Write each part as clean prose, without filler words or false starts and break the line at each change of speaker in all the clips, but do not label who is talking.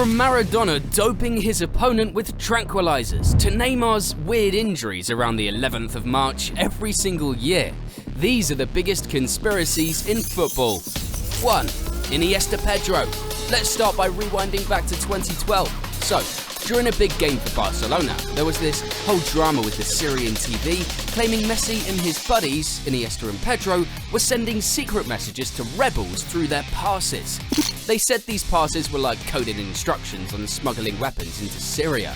From Maradona doping his opponent with tranquilizers to Neymar's weird injuries around the 11th of March every single year, these are the biggest conspiracies in football. 1. Iniesta Pedro. Let's start by rewinding back to 2012. So, during a big game for Barcelona, there was this whole drama with the Syrian TV claiming Messi and his buddies, Iniesta and Pedro, were sending secret messages to rebels through their passes. They said these passes were like coded instructions on smuggling weapons into Syria.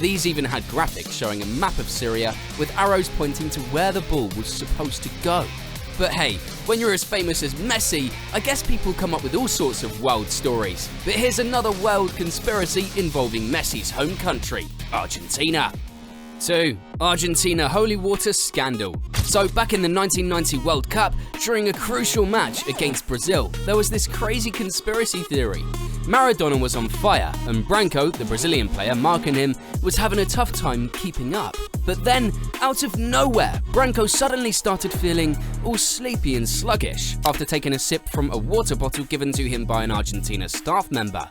These even had graphics showing a map of Syria with arrows pointing to where the ball was supposed to go. But hey, when you're as famous as Messi, I guess people come up with all sorts of wild stories. But here's another wild conspiracy involving Messi's home country, Argentina. 2. Argentina holy water scandal. So back in the 1990 World Cup, during a crucial match against Brazil, there was this crazy conspiracy theory. Maradona was on fire, and Branco, the Brazilian player marking him, was having a tough time keeping up. But then, out of nowhere, Branco suddenly started feeling all sleepy and sluggish after taking a sip from a water bottle given to him by an Argentina staff member.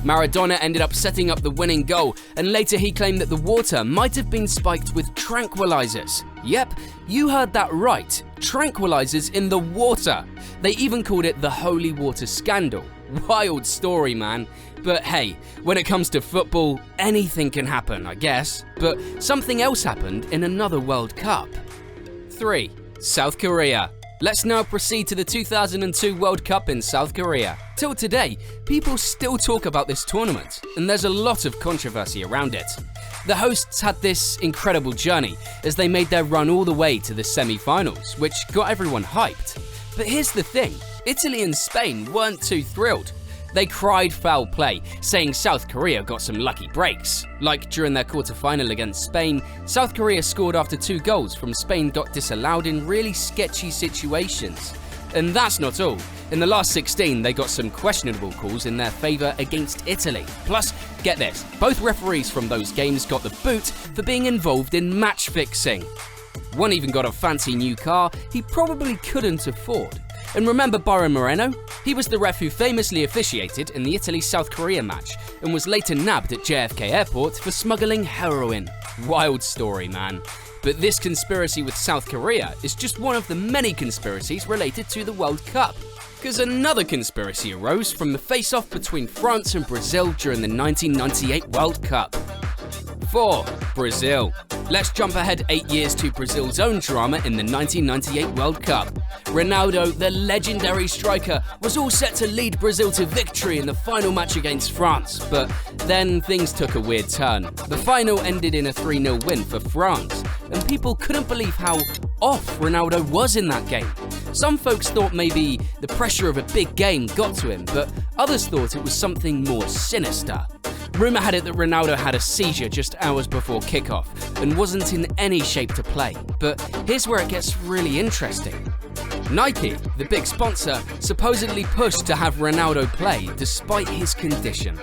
Maradona ended up setting up the winning goal, and later he claimed that the water might have been spiked with tranquilizers. Yep, you heard that right, tranquilizers in the water. They even called it the holy water scandal. Wild story, man. But hey, when it comes to football, anything can happen, I guess. But something else happened in another World Cup. 3. South Korea. Let's now proceed to the 2002 World Cup in South Korea. Till today, people still talk about this tournament, and there's a lot of controversy around it. The hosts had this incredible journey as they made their run all the way to the semi-finals, which got everyone hyped. But here's the thing, Italy and Spain weren't too thrilled. They cried foul play, saying South Korea got some lucky breaks. Like during their quarter-final against Spain, South Korea scored after 2 goals from Spain got disallowed in really sketchy situations. And that's not all. In the last 16, they got some questionable calls in their favour against Italy. Plus, get this, both referees from those games got the boot for being involved in match fixing. One even got a fancy new car he probably couldn't afford. And remember Byron Moreno? He was the ref who famously officiated in the Italy-South Korea match and was later nabbed at JFK Airport for smuggling heroin. Wild story, man. But this conspiracy with South Korea is just one of the many conspiracies related to the World Cup. Because another conspiracy arose from the face-off between France and Brazil during the 1998 World Cup. 4. Brazil. Let's jump ahead 8 years to Brazil's own drama in the 1998 World Cup. Ronaldo, the legendary striker, was all set to lead Brazil to victory in the final match against France, but then things took a weird turn. The final ended in a 3-0 win for France, and people couldn't believe how off Ronaldo was in that game. Some folks thought maybe the pressure of a big game got to him, but others thought it was something more sinister. Rumour had it that Ronaldo had a seizure just hours before kickoff and wasn't in any shape to play. But here's where it gets really interesting. Nike, the big sponsor, supposedly pushed to have Ronaldo play despite his condition.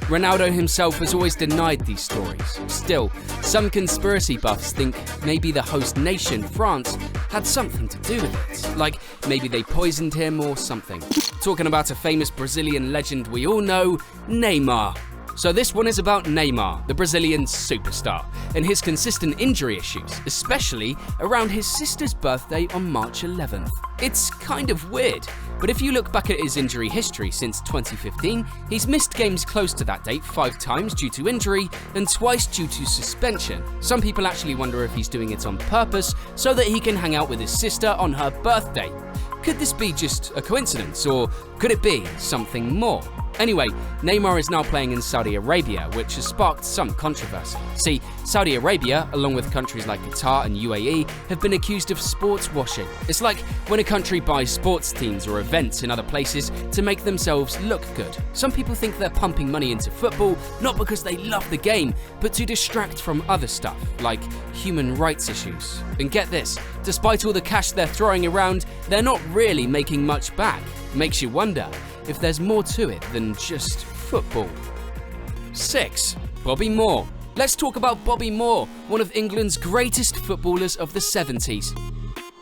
Ronaldo himself has always denied these stories. Still, some conspiracy buffs think maybe the host nation, France, had something to do with it. Like maybe they poisoned him or something. Talking about a famous Brazilian legend we all know, Neymar. So this one is about Neymar, the Brazilian superstar, and his consistent injury issues, especially around his sister's birthday on March 11th. It's kind of weird, but if you look back at his injury history since 2015, he's missed games close to that date 5 times due to injury and twice due to suspension. Some people actually wonder if he's doing it on purpose so that he can hang out with his sister on her birthday. Could this be just a coincidence, or could it be something more? Anyway, Neymar is now playing in Saudi Arabia, which has sparked some controversy. See, Saudi Arabia, along with countries like Qatar and UAE, have been accused of sports washing. It's like when a country buys sports teams or events in other places to make themselves look good. Some people think they're pumping money into football, not because they love the game, but to distract from other stuff, like human rights issues. And get this, despite all the cash they're throwing around, they're not really making much back. Makes you wonder if there's more to it than just football. 6. Bobby Moore. Let's talk about Bobby Moore, one of England's greatest footballers of the 70s.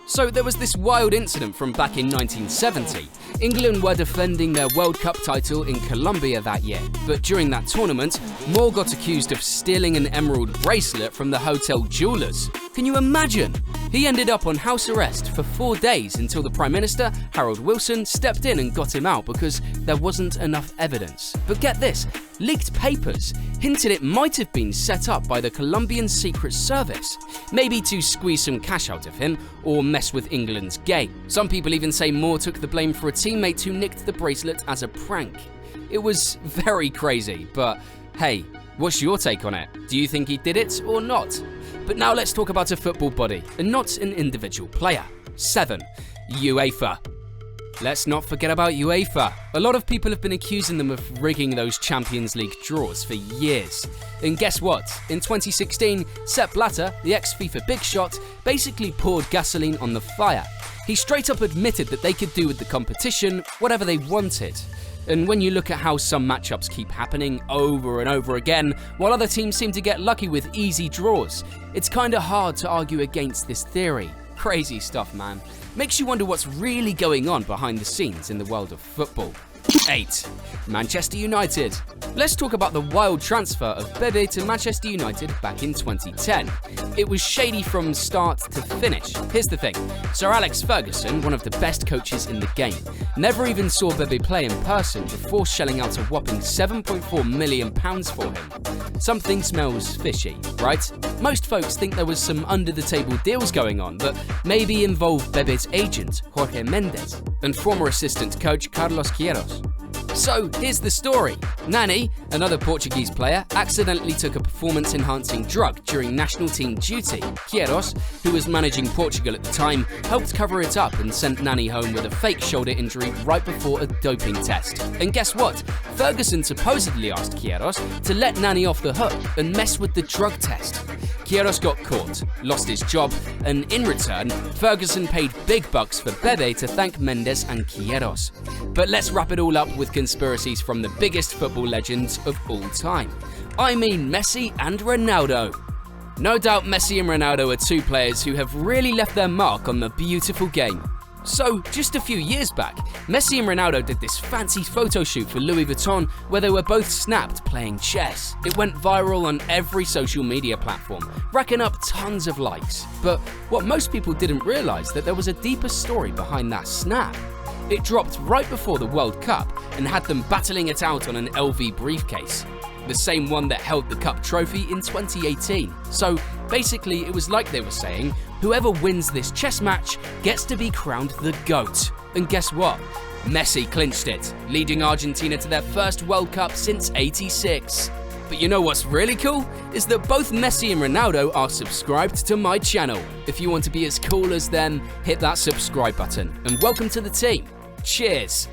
So there was this wild incident from back in 1970. England were defending their World Cup title in Colombia that year, but during that tournament, Moore got accused of stealing an emerald bracelet from the hotel jewelers. Can you imagine? He ended up on house arrest for 4 days until the Prime Minister, Harold Wilson, stepped in and got him out because there wasn't enough evidence. But get this, leaked papers hinted it might have been set up by the Colombian Secret Service, maybe to squeeze some cash out of him or mess with England's game. Some people even say Moore took the blame for a teammate who nicked the bracelet as a prank. It was very crazy, but hey, what's your take on it? Do you think he did it or not? But now let's talk about a football body and not an individual player. 7. UEFA. Let's not forget about UEFA. A lot of people have been accusing them of rigging those Champions League draws for years. And guess what? In 2016, Sepp Blatter, the ex-FIFA big shot, basically poured gasoline on the fire. He straight up admitted that they could do with the competition whatever they wanted. And when you look at how some matchups keep happening over and over again, while other teams seem to get lucky with easy draws, it's kinda hard to argue against this theory. Crazy stuff, man. Makes you wonder what's really going on behind the scenes in the world of football. 8. Manchester United. Let's talk about the wild transfer of Pepe to Manchester United back in 2010. It was shady from start to finish. Here's the thing, Sir Alex Ferguson, one of the best coaches in the game, never even saw Pepe play in person before shelling out a whopping £7.4 million for him. Something smells fishy, right? Most folks think there was some under-the-table deals going on that maybe involved Pepe's agent, Jorge Mendes, and former assistant coach Carlos Queiroz. So here's the story. Nani, another Portuguese player, accidentally took a performance-enhancing drug during national team duty. Queiroz, who was managing Portugal at the time, helped cover it up and sent Nani home with a fake shoulder injury right before a doping test. And guess what? Ferguson supposedly asked Queiroz to let Nani off the hook and mess with the drug test. Queiroz got caught, lost his job, and in return, Ferguson paid big bucks for Pepe to thank Mendes and Queiroz. But let's wrap it all up with conspiracies from the biggest football legends of all time. I mean Messi and Ronaldo. No doubt Messi and Ronaldo are two players who have really left their mark on the beautiful game. So, just a few years back, Messi and Ronaldo did this fancy photo shoot for Louis Vuitton where they were both snapped playing chess. It went viral on every social media platform, racking up tons of likes. But what most people didn't realize that there was a deeper story behind that snap. It dropped right before the World Cup and had them battling it out on an LV briefcase, the same one that held the Cup trophy in 2018. So basically it was like they were saying, whoever wins this chess match gets to be crowned the GOAT. And guess what? Messi clinched it, leading Argentina to their first World Cup since '86. But you know what's really cool? Is that both Messi and Ronaldo are subscribed to my channel. If you want to be as cool as them, hit that subscribe button. And welcome to the team. Cheers!